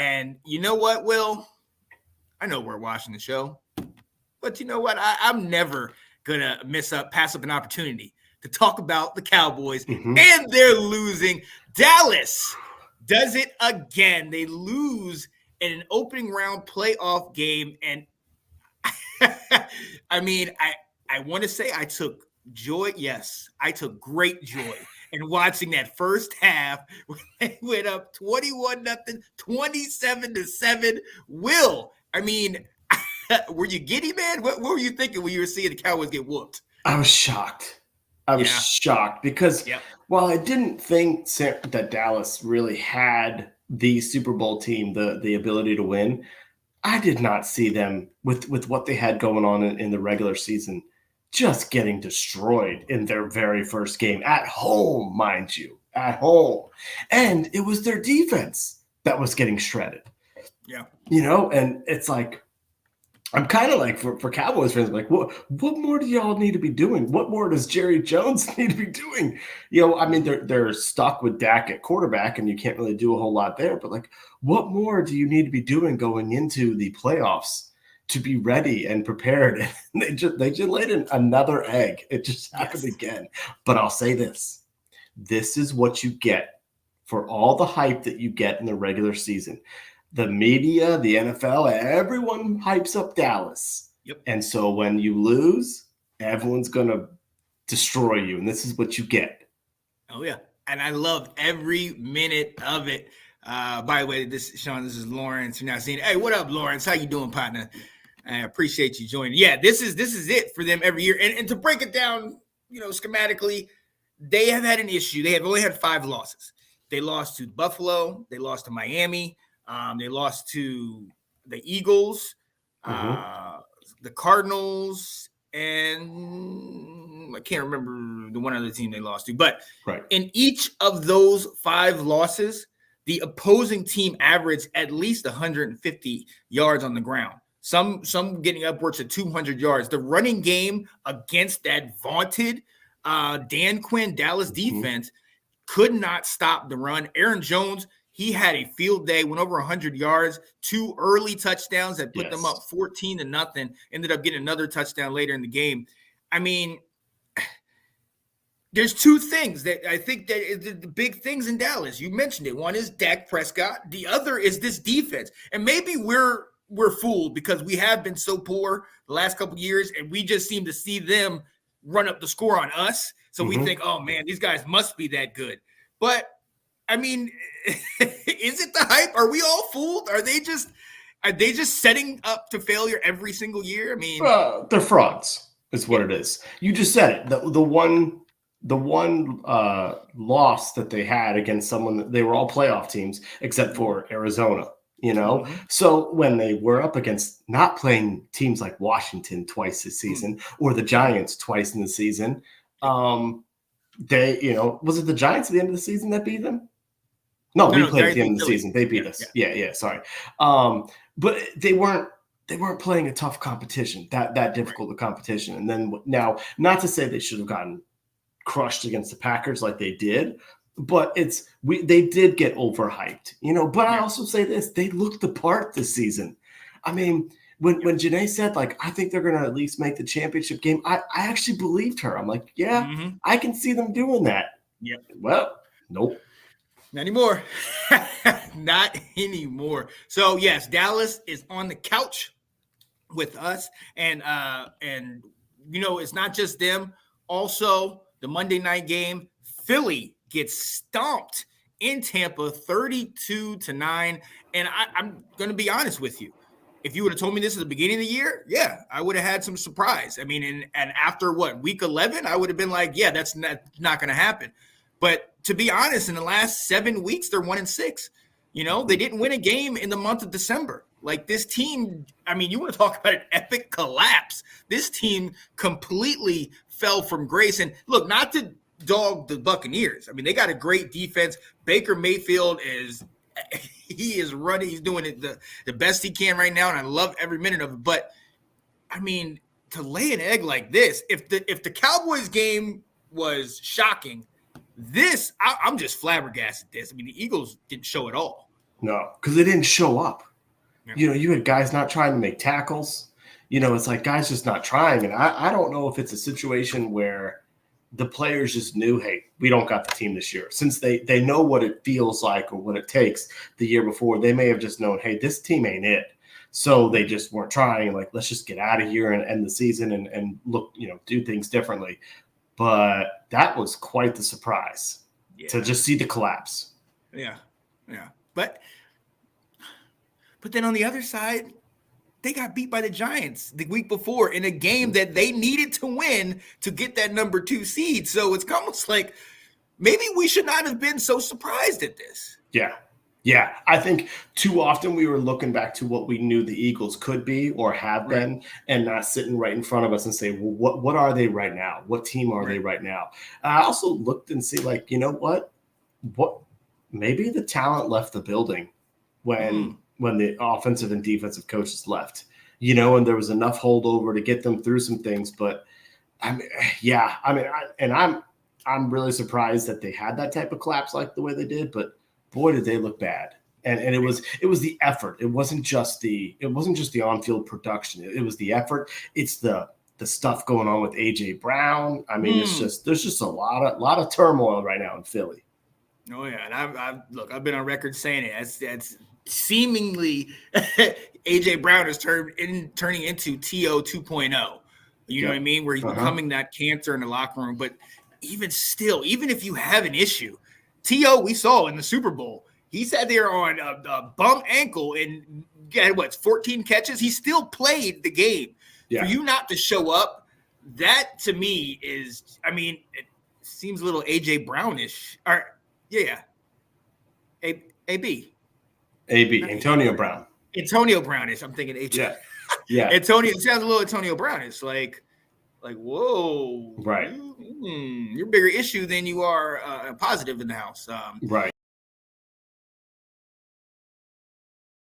And you know what, Will? I know we're watching the show, but you know what? I'm never gonna pass up an opportunity to talk about the Cowboys, and they're losing. Dallas does it again. They lose in an opening round playoff game, and I mean, I want to say I took joy. Yes, I took great joy in watching that first half when they went up 21-0, 27-7. Will, I mean, were you giddy, man? What were you thinking when you were seeing the Cowboys get whooped? I was shocked. Shocked because while I didn't think that Dallas really had the Super Bowl team, the ability to win, I did not see them with what they had going on in the regular season just getting destroyed in their very first game at home, mind you, at home. And it was their defense that was getting shredded. Yeah. And it's like, I'm kind of like, for Cowboys fans, like, what more do y'all need to be doing? What more does Jerry Jones need to be doing? I mean, they're stuck with Dak at quarterback, and you can't really do a whole lot there. But, like, what more do you need to be doing going into the playoffs to be ready and prepared? And they just laid in another egg. It just happened again. But I'll say this. This is what you get for all the hype that you get in the regular season. The media, the NFL, everyone hypes up Dallas. Yep. And so when you lose, everyone's going to destroy you. And this is what you get. Oh, yeah. And I loved every minute of it. By the way, this is Lawrence. You're not seeing, hey, what up, Lawrence? How you doing, partner? I appreciate you joining. Yeah, this is it for them every year. And to break it down, schematically, they have had an issue. They have only had 5 losses. They lost to Buffalo. They lost to Miami. They lost to the Eagles, the Cardinals, and I can't remember the one other team they lost to. But in each of those 5 losses, the opposing team averaged at least 150 yards on the ground. Some getting upwards of 200 yards. The running game against that vaunted Dan Quinn Dallas defense could not stop the run. Aaron Jones, he had a field day, went over 100 yards, 2 early touchdowns that put them up 14-0, ended up getting another touchdown later in the game. I mean, there's 2 things that I think that is the big things in Dallas. You mentioned it. One is Dak Prescott. The other is this defense. And maybe we're fooled because we have been so poor the last couple of years, and we just seem to see them run up the score on us. So we think, oh, man, these guys must be that good. But I mean, is it the hype? Are we all fooled? Are they just setting up to failure every single year? I mean, they're frauds. Is what it is. You just said it. The one loss that they had against someone, they were all playoff teams except for Arizona. So when they were up against not playing teams like Washington twice this season or the Giants twice in the season, they, was it the Giants at the end of the season that beat them? No, we played at the end of the season. They beat us. Yeah, sorry. But they weren't playing a tough competition, that difficult a competition. And then now, not to say they should have gotten crushed against the Packers like they did, but they did get overhyped, But I also say this: they looked the part this season. I mean, when Janae said, like, I think they're going to at least make the championship game, I actually believed her. I'm like, I can see them doing that. Yeah. Well, nope. Not anymore. Not anymore. So, yes, Dallas is on the couch with us. And it's not just them. Also, the Monday night game, Philly gets stomped in Tampa 32-9. And I'm going to be honest with you. If you would have told me this at the beginning of the year, I would have had some surprise. I mean, and after week 11, I would have been like, that's not going to happen. But to be honest, in the last 7 weeks, they're 1-6. They didn't win a game in the month of December. Like, this team, I mean, you want to talk about an epic collapse. This team completely fell from grace. And look, not to dog the Buccaneers. I mean, they got a great defense. Baker Mayfield is running. He's doing it the best he can right now, and I love every minute of it. But, I mean, to lay an egg like this, if the Cowboys game was shocking, I'm just flabbergasted. I mean, the Eagles didn't show at all. No, because they didn't show up. Yeah. You know, you had guys not trying to make tackles. You know, it's like guys just not trying. And I don't know if it's a situation where the players just knew, hey, we don't got the team this year. Since they know what it feels like or what it takes the year before, they may have just known, hey, this team ain't it. So they just weren't trying, like, let's just get out of here and end the season and look, you know, do things differently. But that was quite the surprise to just see the collapse. Yeah. But then on the other side, they got beat by the Giants the week before in a game that they needed to win to get that number 2 seed. So it's almost like maybe we should not have been so surprised at this. Yeah. I think too often we were looking back to what we knew the Eagles could be or have been and not sitting right in front of us and say, well, what are they right now? What team are they right now? I also looked and see, like, you know what maybe the talent left the building when the offensive and defensive coaches left, you know, and there was enough holdover to get them through some things. But I'm really surprised that they had that type of collapse like the way they did. But boy, did they look bad. And it was the effort. It wasn't just the on-field production. It was the effort. It's the stuff going on with AJ Brown. I mean, there's just a lot of turmoil right now in Philly. Oh yeah, and I've been on record saying it. That's seemingly AJ Brown is turning into TO 2.0. You know what I mean? Where he's becoming that cancer in the locker room. But even still, even if you have an issue, TO we saw in the Super Bowl, he sat there on a bum ankle and got 14 catches. He still played the game. Yeah. For you not to show up, that to me is, I mean, it seems a little AJ Brownish. AB, Antonio Brown. Antonio Brownish. I'm thinking AJ. Yeah. Antonio, it sounds a little Antonio Brownish. Like, whoa. Right. You're a bigger issue than you are positive in the house. Right.